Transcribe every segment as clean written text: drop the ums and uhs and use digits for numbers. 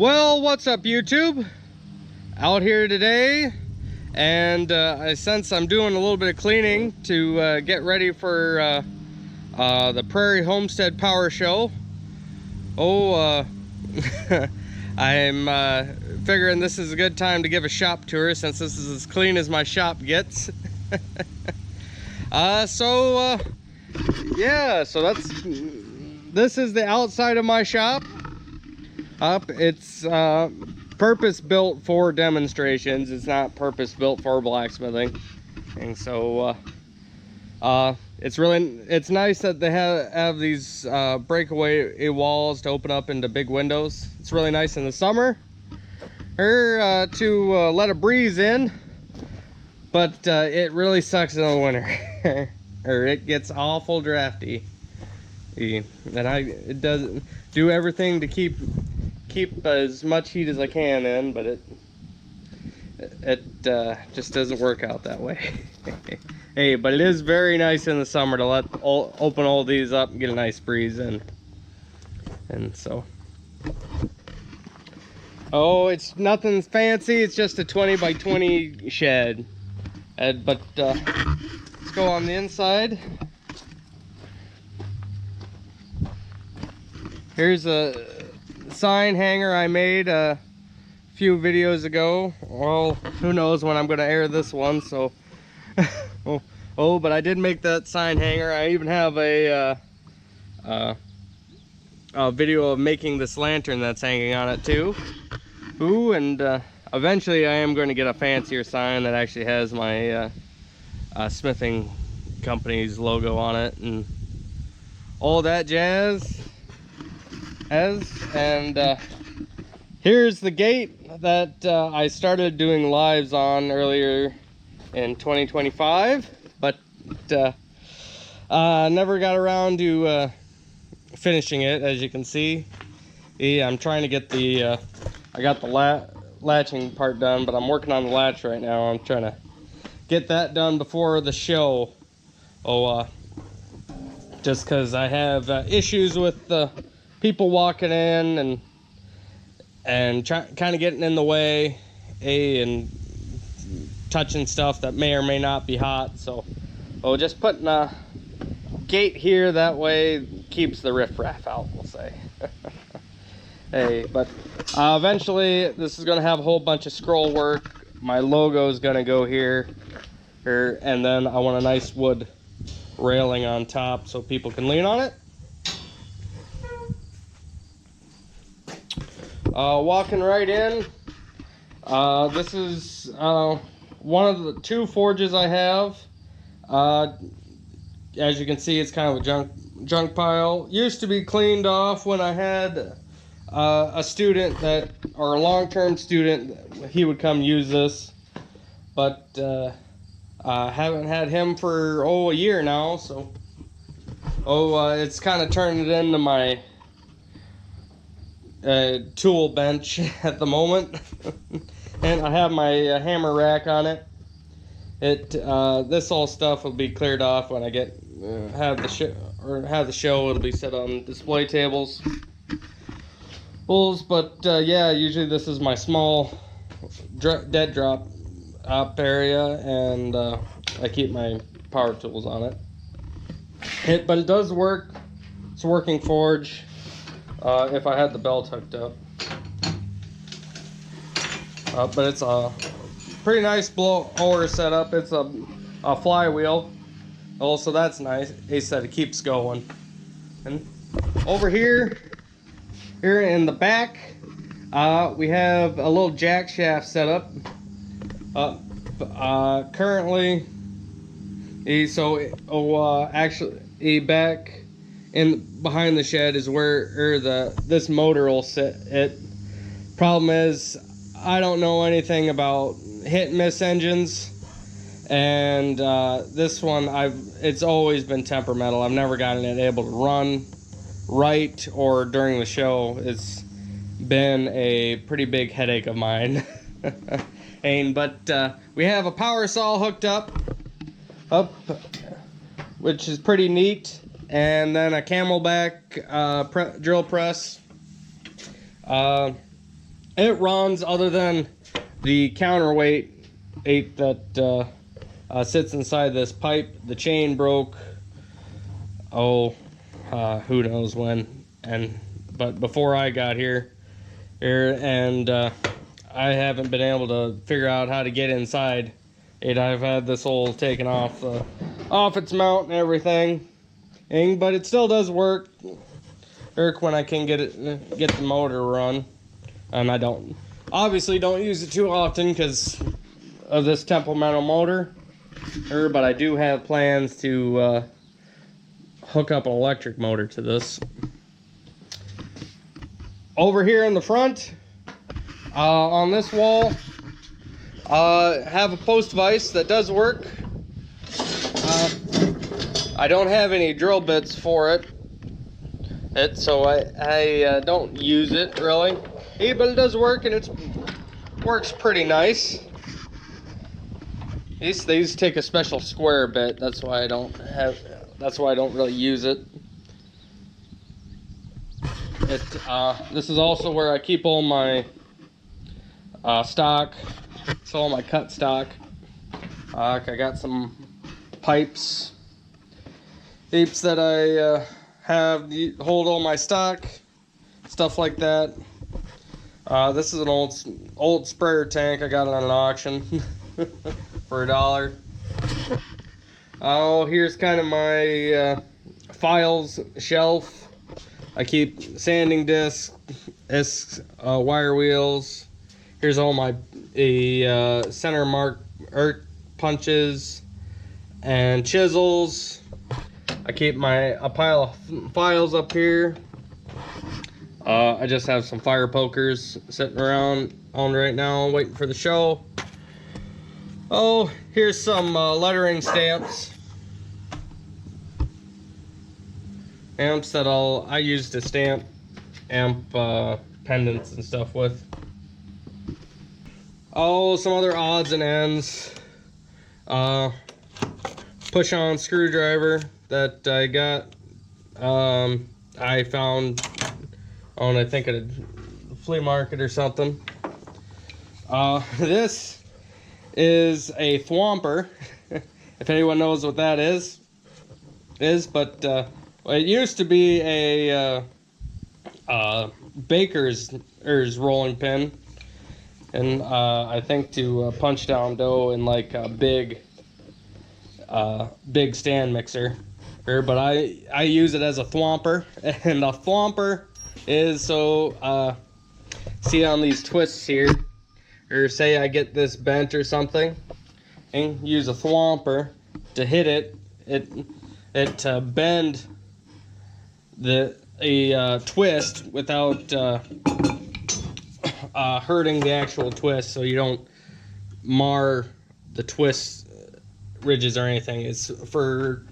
Well, what's up, YouTube? Out here today, and since I'm doing a little bit of cleaning to get ready for the Prairie Homestead Power Show. I'm figuring this is a good time to give a shop tour since this is as clean as my shop gets. Yeah, so this is the outside of my shop. It's purpose built for demonstrations. It's not purpose built for blacksmithing, and so it's nice that they have these breakaway walls to open up into big windows. It's really nice in the summer to let a breeze in, but it really sucks in the winter. Or it gets awful drafty, and it does do everything to keep as much heat as I can in, but it just doesn't work out that way. Hey, but it is very nice in the summer to open all these up and get a nice breeze in. And so, it's nothing fancy. It's just a 20 by 20 shed. But let's go on the inside. Here's a sign hanger I made a few videos ago. Well, who knows when I'm going to air this one, so but I did make that sign hanger. I even have a video of making this lantern that's hanging on it too. And eventually I am going to get a fancier sign that actually has my smithing company's logo on it and all that jazz. And here's the gate that I started doing lives on earlier in 2025, but never got around to finishing it. As you can see, I'm trying to get the I got the latching part done, but I'm working on the latch right now. I'm trying to get that done before the show. Just because I have issues with the people walking in and kind of getting in the way, and touching stuff that may or may not be hot. So just putting a gate here, that way keeps the riffraff out, we'll say. Hey, but eventually this is going to have a whole bunch of scroll work. My logo is going to go here, and then I want a nice wood railing on top so people can lean on it. Walking right in, this is one of the two forges I have. As you can see, it's kind of a junk pile. Used to be cleaned off when I had a student or a long-term student. He would come use this, but I haven't had him for a year now, so it's kind of turned it into my tool bench at the moment. And I have my hammer rack on it. This all stuff will be cleared off when I get have the show. It'll be set on display tables. But yeah, usually this is my small dead drop up area, and I keep my power tools on it. But it does work. It's a working forge. If I had the belt hooked up. But it's a pretty nice blower setup. It's a flywheel. So that's nice. He said it keeps going. And over here in the back, we have a little jack shaft set up. Currently, actually, back behind the shed is where this motor will sit. Problem is, I don't know anything about hit and miss engines, and this one it's always been temperamental. I've never gotten it able to run right, or during the show it's been a pretty big headache of mine. But we have a power saw hooked up, which is pretty neat. And then a camelback drill press. it runs, other than the counterweight that sits inside this pipe. The chain broke, who knows when, but before I got here, and I haven't been able to figure out how to get inside it. I've had this hole taken off its mount and everything, but it still does work when I can get the motor run. And I obviously don't use it too often because of this temperamental motor, but I do have plans to hook up an electric motor to this. Over here in the front, on this wall, have a post vise that does work. I don't have any drill bits for it, so I don't use it really. Yeah, but it does work, and it works pretty nice. These take a special square bit. That's why I don't really use it. This is also where I keep all my stock. It's all my cut stock. I got some pipes that I have hold all my stock, stuff like that. This is an old sprayer tank. I got it on an auction for $1. Oh, here's kind of my files shelf. I keep sanding discs, wire wheels. Here's all my center mark punches and chisels. I keep a pile of files up here. I just have some fire pokers sitting around on right now, waiting for the show. Oh, here's some lettering stamps. Amps that I use to stamp amp pendants and stuff with. Oh, some other odds and ends. Push-on screwdriver that I got. I found on, I think, at a flea market or something. This is a thwomper, if anyone knows what that is. But it used to be a baker's rolling pin, and I think to punch down dough in like a big stand mixer. But I use it as a thwomper, and a thwomper is so see on these twists here, or say I get this bent or something, and use a thwomper to hit it bend a twist without hurting the actual twist, so you don't mar the twist ridges or anything. It's for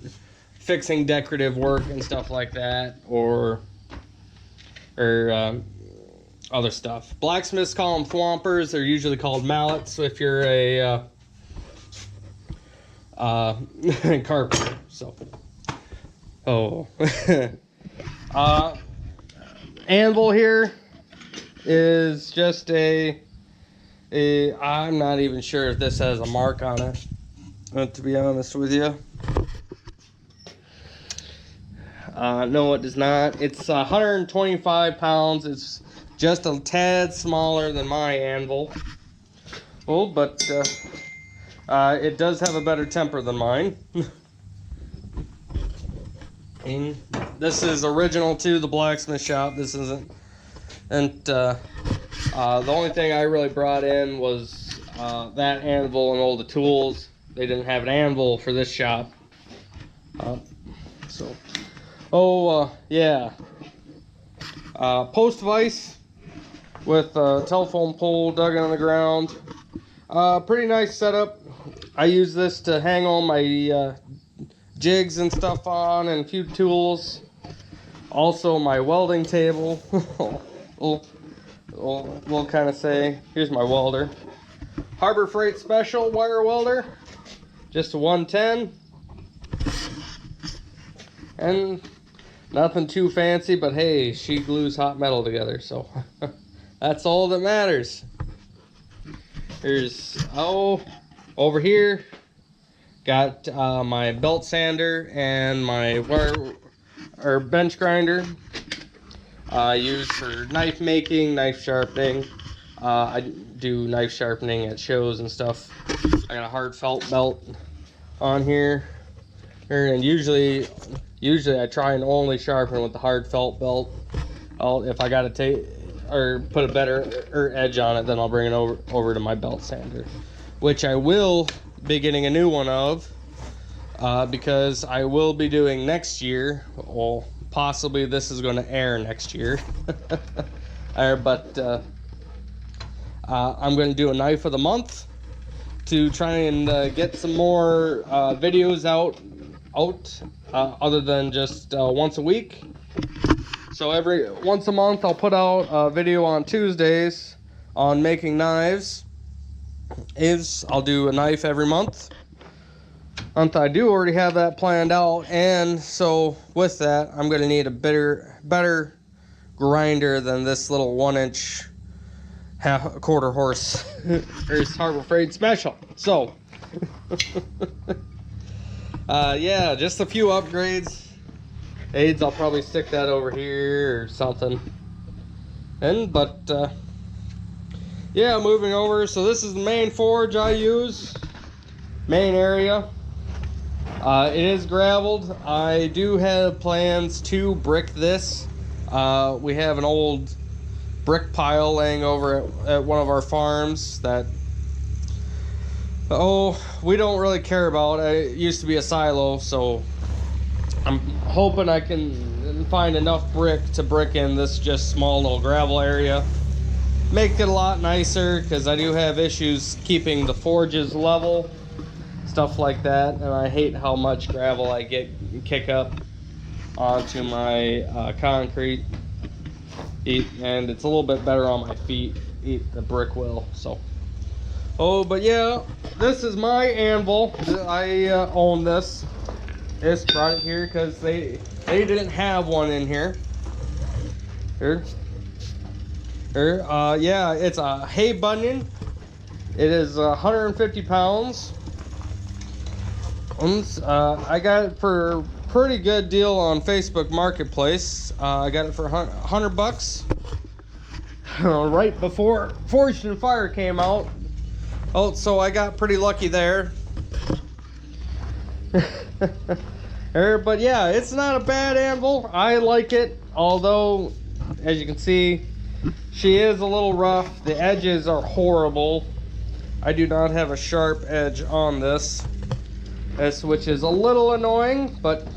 fixing decorative work and stuff like that, or other stuff. Blacksmiths call them thwompers. They're usually called mallets if you're a carpenter. So, anvil here is just I'm not even sure if this has a mark on it, to be honest with you. No, it does not. It's 125 pounds. It's just a tad smaller than my anvil. Oh, but it does have a better temper than mine. And this is original to the blacksmith shop. This isn't. And the only thing I really brought in was that anvil and all the tools. They didn't have an anvil for this shop. Yeah. Post vise with a telephone pole dug in the ground. Pretty nice setup. I use this to hang all my jigs and stuff on, and a few tools. Also my welding table. We'll kind of say, here's my welder. Harbor Freight Special wire welder. Just a 110. And nothing too fancy, but hey, she glues hot metal together, so That's all that matters. There's, over here, got my belt sander and my bench grinder. I use for knife making, knife sharpening. I do knife sharpening at shows and stuff. I got a hard felt belt on here. And usually I try and only sharpen with the hard felt belt. If I gotta take or put a better edge on it, then I'll bring it over to my belt sander, which I will be getting a new one of, because I will be doing next year. Well, possibly this is going to air next year. But I'm going to do a knife of the month to try and get some more videos out other than just once a week. So once a month I'll put out a video on Tuesdays on making knives. I'll do a knife every month. I do already have that planned out, and so with that I'm going to need a better grinder than this little 1-inch quarter horse Harbor Freight Special. So yeah, just a few upgrades. Aids, I'll probably stick that over here or something. But yeah, moving over. So this is the main forge I use, main area. It is graveled. I do have plans to brick this. We have an old brick pile laying over at one of our farms that we don't really care about. It used to be a silo, so I'm hoping I can find enough brick to brick in this just small little gravel area. Make it a lot nicer, because I do have issues keeping the forges level, stuff like that, and I hate how much gravel I kick up onto my concrete, and it's a little bit better on my feet, the brick will. So but yeah, this is my anvil. I own this. Just brought it here because they didn't have one in here. Yeah, it's a hay bunion. It is 150 pounds. I got it for a pretty good deal on Facebook Marketplace. I got it for $100 right before Forged in Fire came out. So I got pretty lucky there. But yeah, it's not a bad anvil. I like it, although as you can see, she is a little rough. The edges are horrible. I do not have a sharp edge on this, which is a little annoying, but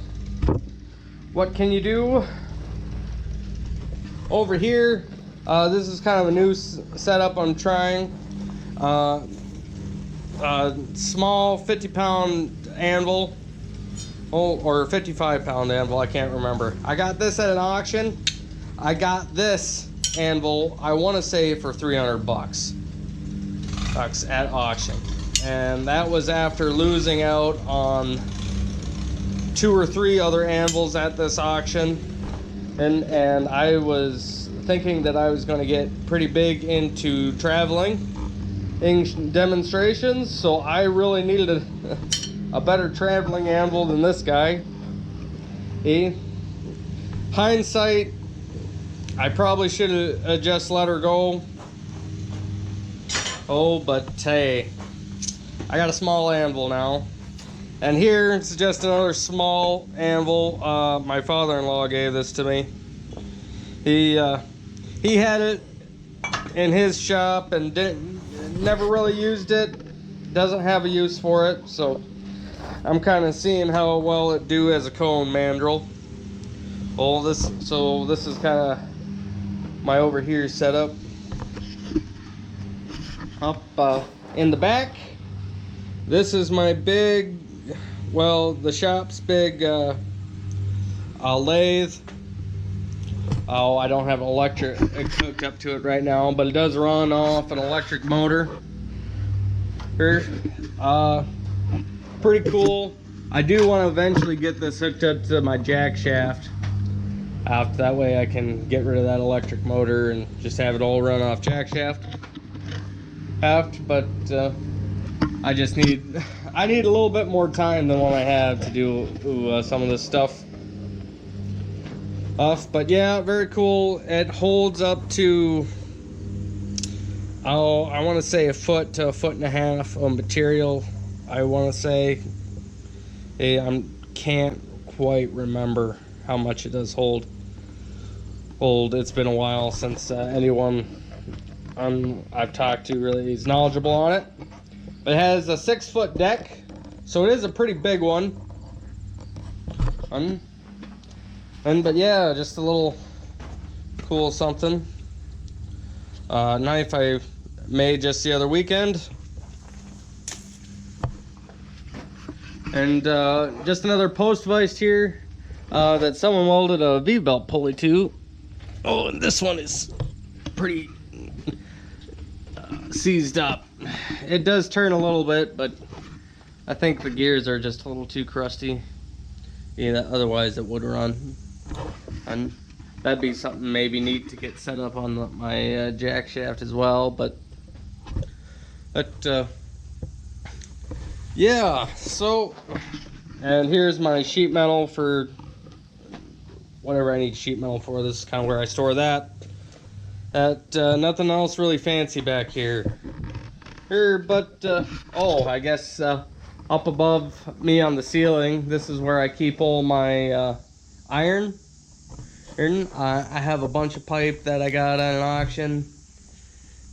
what can you do? Over here, this is kind of a new setup I'm trying. Small 50-pound anvil, or 55-pound anvil, I can't remember. I got this at an auction. I got this anvil, I want to say, for $300 at auction, and that was after losing out on 2 or 3 other anvils at this auction, and I was thinking that I was going to get pretty big into traveling in demonstrations, so I really needed a better traveling anvil than this guy. Hindsight, I probably should have just let her go. But hey, I got a small anvil now. And here it's just another small anvil. My father-in-law gave this to me. He had it in his shop and never really used it. Doesn't have a use for it, so I'm kind of seeing how well it do as a cone mandrel. So this is kind of my over here setup. Up in the back, this is my big, the shop's big lathe. I don't have an electric hooked up to it right now, but it does run off an electric motor. Here, pretty cool. I do want to eventually get this hooked up to my jack shaft, After that way I can get rid of that electric motor and just have it all run off jack shaft. But I need a little bit more time than what I have to do some of this stuff. But yeah, very cool. It holds up to, oh, I want to say a foot to a foot and a half of material. I want to say, I can't quite remember how much it does hold. It's been a while since anyone I've talked to really is knowledgeable on it. But it has a 6-foot deck, so it is a pretty big one. But yeah, just a little cool something. Knife I made just the other weekend. And just another post vise here that someone welded a V-belt pulley to. Oh, and this one is pretty seized up. It does turn a little bit, but I think the gears are just a little too crusty. Yeah, otherwise it would run. And that'd be something maybe neat to get set up on my jack shaft as well. But yeah, so, and here's my sheet metal for whatever I need sheet metal for. This is kind of where I store that. Nothing else really fancy back here. But oh, I guess up above me on the ceiling, this is where I keep all my iron. I have a bunch of pipe that I got at an auction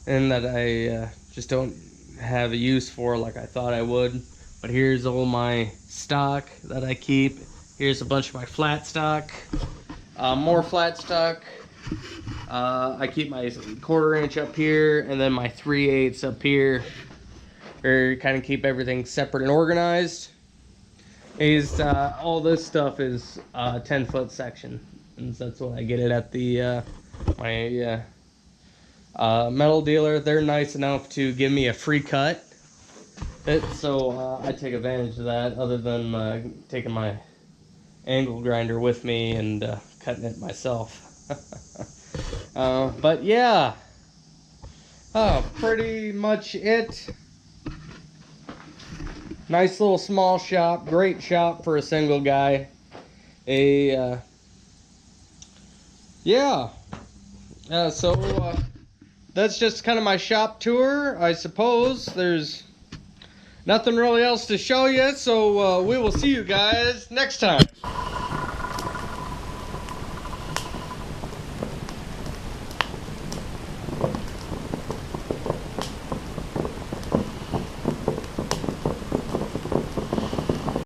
and that I just don't have a use for like I thought I would. But here's all my stock that I keep. Here's a bunch of my flat stock. More flat stock. I keep my 1/4 inch up here and then my 3/8 up here. Or kind of keep everything separate and organized. All this stuff is 10-foot section, and that's what I get it at the my metal dealer. They're nice enough to give me a free cut. So I take advantage of that, other than taking my angle grinder with me and cutting it myself. But yeah, pretty much it. Nice little small shop, great shop for a single guy. Yeah. So that's just kind of my shop tour, I suppose. There's nothing really else to show you, so we will see you guys next time.